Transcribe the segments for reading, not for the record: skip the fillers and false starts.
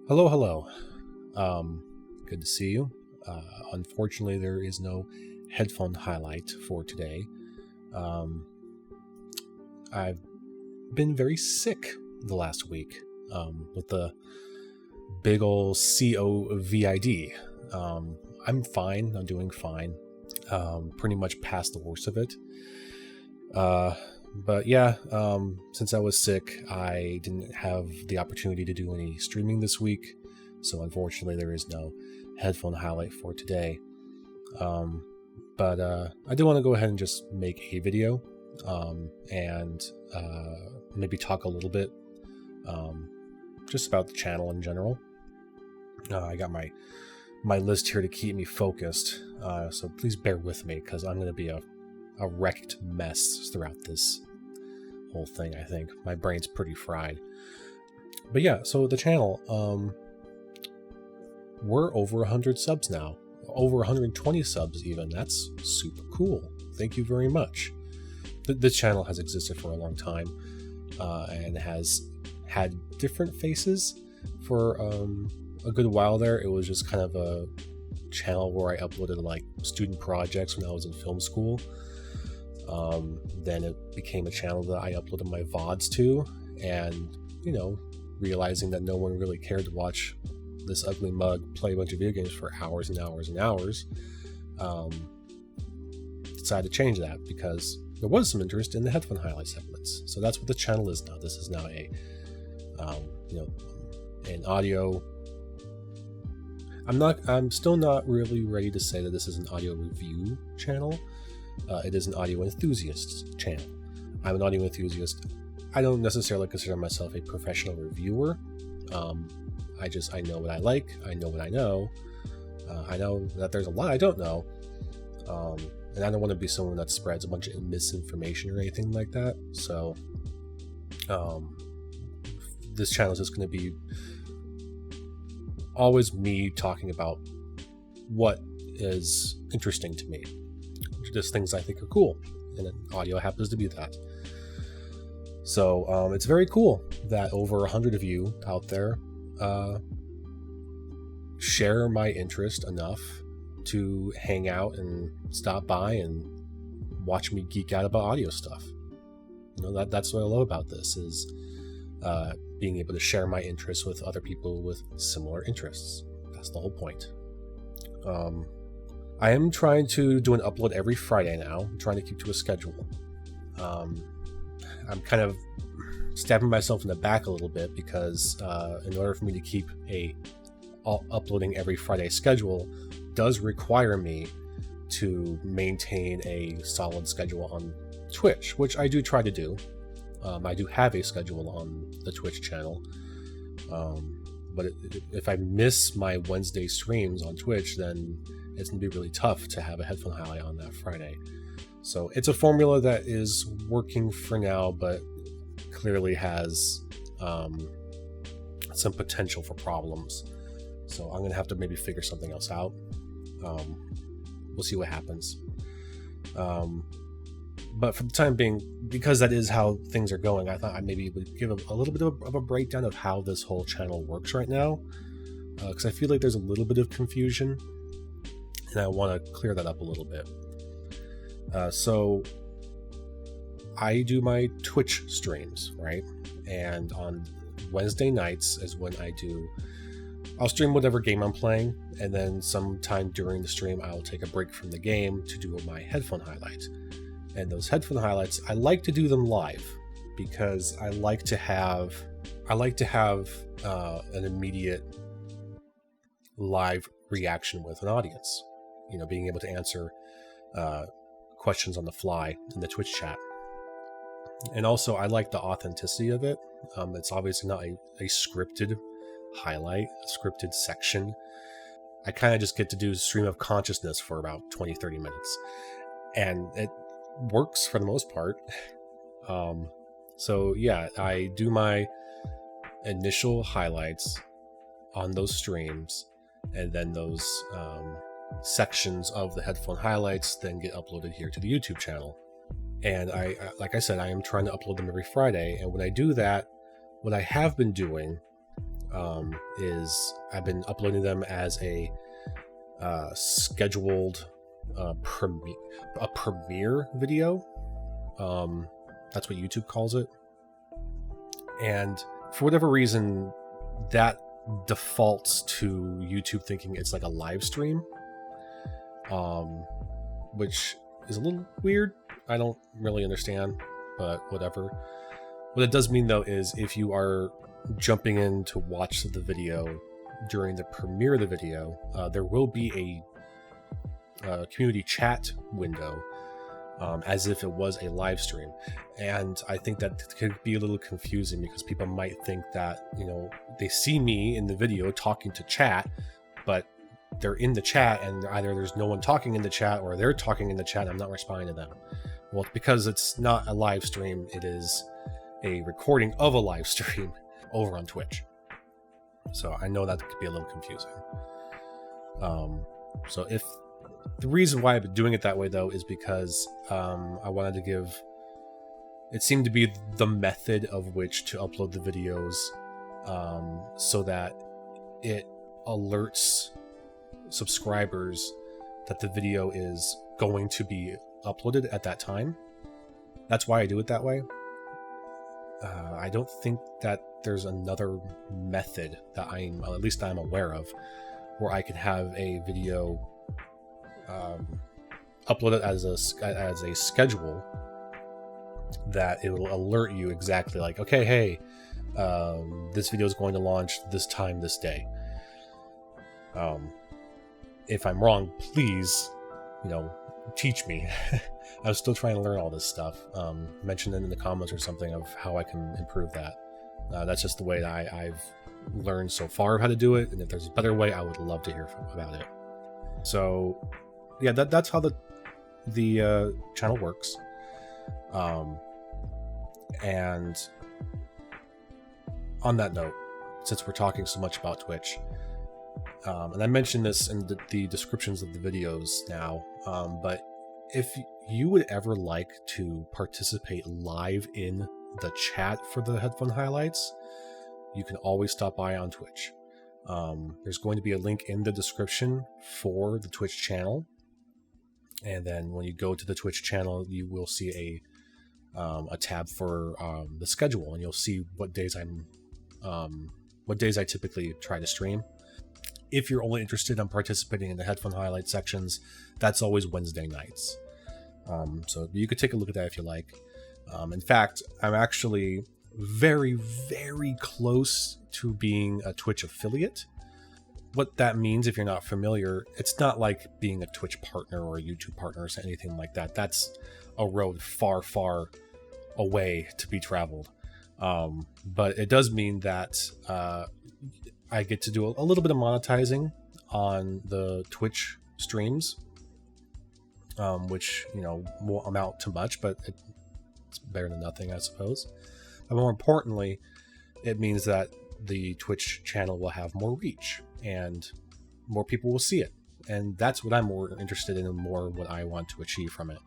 Hello, hello. Good to see you. Unfortunately, there is no headphone highlight for today. I've been very sick the last week with the big ol' COVID. I'm fine. I'm doing fine. Pretty much past the worst of it. But yeah, since I was sick, I didn't have the opportunity to do any streaming this week. So unfortunately, there is no headphone highlight for today. But I did want to go ahead and just make a video and maybe talk a little bit just about the channel in general. I got my list here to keep me focused. So please bear with me because I'm going to be a wrecked mess throughout this whole thing. I think my brain's pretty fried. But yeah, so the channel, we're over 100 subs now, over 120 subs even. That's super cool. Thank you very much. This channel has existed for a long time and has had different faces for a good while there. It was just kind of a channel where I uploaded like student projects when I was in film school. Then it became a channel that I uploaded my VODs to, and realizing that no one really cared to watch this ugly mug play a bunch of video games for hours and hours and hours, decided to change that because there was some interest in the headphone highlight segments. So that's what the channel is now. This is now an audio. I'm still not really ready to say that this is an audio review channel. It is an audio enthusiast channel. I'm an audio enthusiast. I don't necessarily consider myself a professional reviewer. I know what I like. I know what I know. I know that there's a lot I don't know. And I don't want to be someone that spreads a bunch of misinformation or anything like that. So this channel is just going to be always me talking about what is interesting to me. Just things I think are cool, and audio happens to be that. So it's very cool that over 100 of you out there share my interest enough to hang out and stop by and watch me geek out about audio stuff. That's what I love about this, is being able to share my interests with other people with similar interests. That's the whole point. I am trying to do an upload every Friday now. I'm trying to keep to a schedule. I'm kind of stabbing myself in the back a little bit because in order for me to keep a uploading every Friday schedule does require me to maintain a solid schedule on Twitch, which I do try to do. I do have a schedule on the Twitch channel. But if I miss my Wednesday streams on Twitch, then it's going to be really tough to have a headphone highlight on that Friday. So it's a formula that is working for now, but clearly has some potential for problems. So I'm going to have to maybe figure something else out. We'll see what happens. But for the time being, because that is how things are going, I thought I maybe would give a little bit of a breakdown of how this whole channel works right now. Because I feel like there's a little bit of confusion, and I want to clear that up a little bit. So I do my Twitch streams, right? And on Wednesday nights is when I'll stream whatever game I'm playing, and then sometime during the stream I'll take a break from the game to do my headphone highlights. And those headphone highlights, I like to do them live because I like to have an immediate live reaction with an audience. Being able to answer questions on the fly in the Twitch chat. And also, I like the authenticity of it. It's obviously not a scripted highlight, a scripted section. I kind of just get to do stream of consciousness for about 20-30 minutes. And it works for the most part. So yeah, I do my initial highlights on those streams, and then those sections of the headphone highlights then get uploaded here to the YouTube channel. And I like I said, I am trying to upload them every Friday. And when I do that, what I have been doing is I've been uploading them as a scheduled premiere video. That's what YouTube calls it. And for whatever reason, that defaults to YouTube thinking it's like a live stream, which is a little weird. I don't really understand, but whatever. What it does mean, though, is if you are jumping in to watch the video during the premiere of the video, there will be a community chat window, as if it was a live stream. And I think that could be a little confusing because people might think that, they see me in the video talking to chat, but they're in the chat and either there's no one talking in the chat or they're talking in the chat and I'm not responding to them. Well, because it's not a live stream, it is a recording of a live stream over on Twitch. So I know that could be a little confusing. So if the reason why I've been doing it that way, though, is because I wanted to give... It seemed to be the method of which to upload the videos, so that it alerts subscribers that the video is going to be uploaded at that time. That's why I do it that way. I don't think that there's another method that I'm aware of, where I could have a video uploaded as a schedule that it will alert you exactly like, okay, hey, this video is going to launch this time, this day. If I'm wrong, please, teach me. I'm still trying to learn all this stuff. Mention it in the comments or something of how I can improve that. That's just the way that I've learned so far of how to do it, and if there's a better way, I would love to hear about it. So, yeah, that's how the channel works. And on that note, since we're talking so much about Twitch, and I mentioned this in the descriptions of the videos now, but if you would ever like to participate live in the chat for the headphone highlights, you can always stop by on Twitch. There's going to be a link in the description for the Twitch channel, and then when you go to the Twitch channel, you will see a tab for the schedule, and you'll see what days I typically try to stream. If you're only interested in participating in the headphone highlight sections, that's always Wednesday nights. So you could take a look at that if you like. In fact, I'm actually very, very close to being a Twitch affiliate. What that means, if you're not familiar, it's not like being a Twitch partner or a YouTube partner or anything like that. That's a road far, far away to be traveled. But it does mean that I get to do a little bit of monetizing on the Twitch streams, which, won't amount to much, but it's better than nothing, I suppose. But more importantly, it means that the Twitch channel will have more reach and more people will see it. And that's what I'm more interested in and more what I want to achieve from it.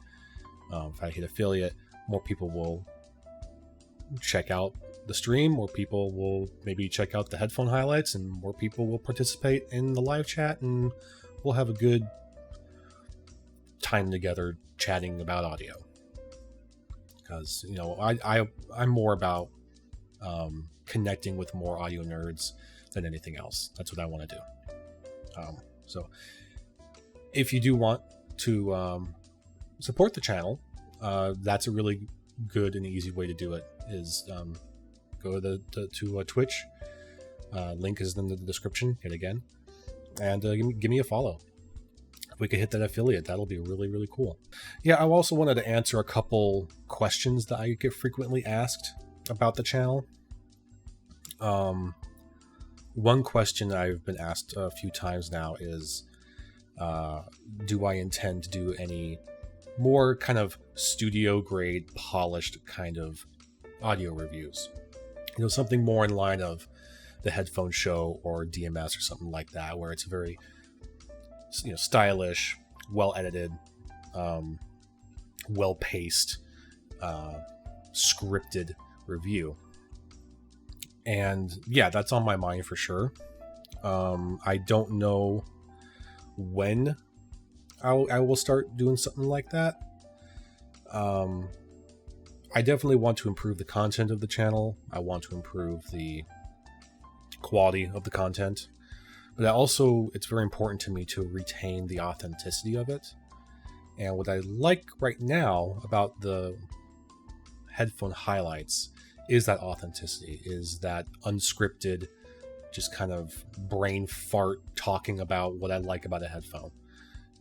If I hit affiliate, more people will check out the stream, more people will maybe check out the headphone highlights, and more people will participate in the live chat, and we'll have a good time together chatting about audio. Because, I'm more about connecting with more audio nerds than anything else. That's what I want to do. So if you do want to support the channel, that's a really good and easy way to do it, is go to Twitch. Link is in the description yet again, and give me a follow. If we could hit that affiliate, that'll be really, really cool. Yeah, I also wanted to answer a couple questions that I get frequently asked about the channel. One question I've been asked a few times now is, do I intend to do any more kind of studio grade, polished kind of audio reviews? Something more in line of the Headphone Show or DMS or something like that, where it's a very, stylish, well edited, well paced, scripted review. And yeah, that's on my mind for sure. I don't know when I will start doing something like that. I definitely want to improve the content of the channel. I want to improve the quality of the content. But also, it's very important to me to retain the authenticity of it. And what I like right now about the headphone highlights is that authenticity, is that unscripted, just kind of brain fart talking about what I like about a headphone.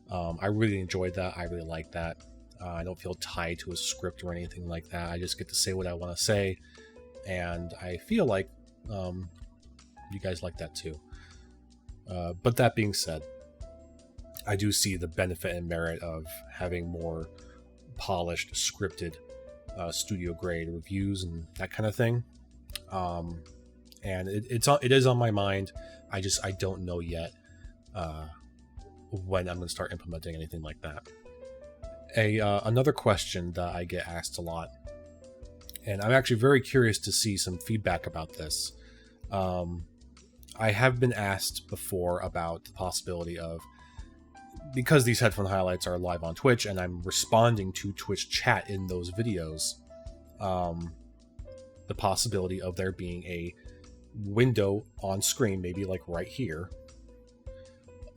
I really enjoyed that. I really like that. I don't feel tied to a script or anything like that. I just get to say what I want to say. And I feel like you guys like that too. But that being said, I do see the benefit and merit of having more polished, scripted, studio grade reviews and that kind of thing. And it is on my mind. I don't know yet when I'm going to start implementing anything like that. Another question that I get asked a lot, and I'm actually very curious to see some feedback about this. I have been asked before about the possibility of, because these headphone highlights are live on Twitch and I'm responding to Twitch chat in those videos, the possibility of there being a window on screen, maybe like right here,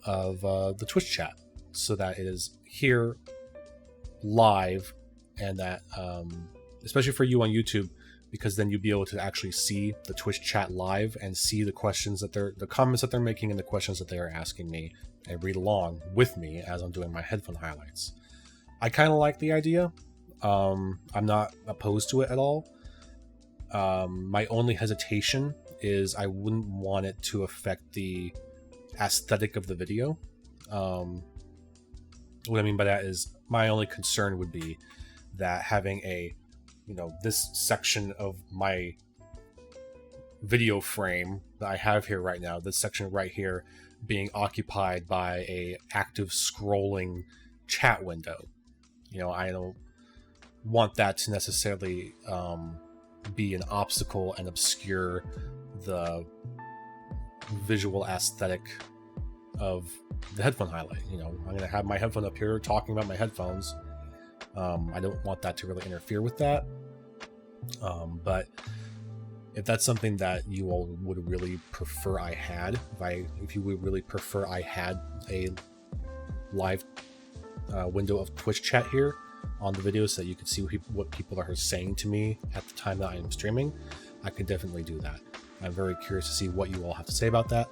of the Twitch chat, so that it is here live, and that especially for you on YouTube, because then you'll be able to actually see the Twitch chat live and see the questions that the comments that they're making and the questions that they are asking me, and read along with me as I'm doing my headphone highlights. I kind of like the idea. I'm not opposed to it at all. My only hesitation is I wouldn't want it to affect the aesthetic of the video. What I mean by that is, my only concern would be that having this section of my video frame that I have here right now, this section right here, being occupied by a active scrolling chat window. I don't want that to necessarily be an obstacle and obscure the visual aesthetic of the headphone highlight. I'm going to have my headphone up here talking about my headphones. I don't want that to really interfere with that. But if that's something that you all would really prefer I had, if you would really prefer I had a live window of Twitch chat here on the video so that you could see what people are saying to me at the time that I am streaming, I could definitely do that. I'm very curious to see what you all have to say about that.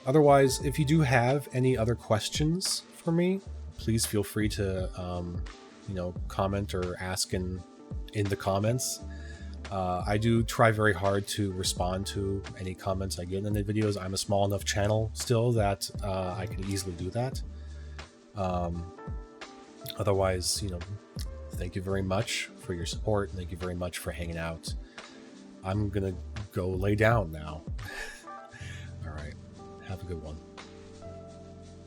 Otherwise, if you do have any other questions for me, please feel free to comment or ask in the comments. I do try very hard to respond to any comments I get in the videos. I'm a small enough channel still that I can easily do that. Otherwise, thank you very much for your support. Thank you very much for hanging out. I'm gonna go lay down now. All right, have a good one.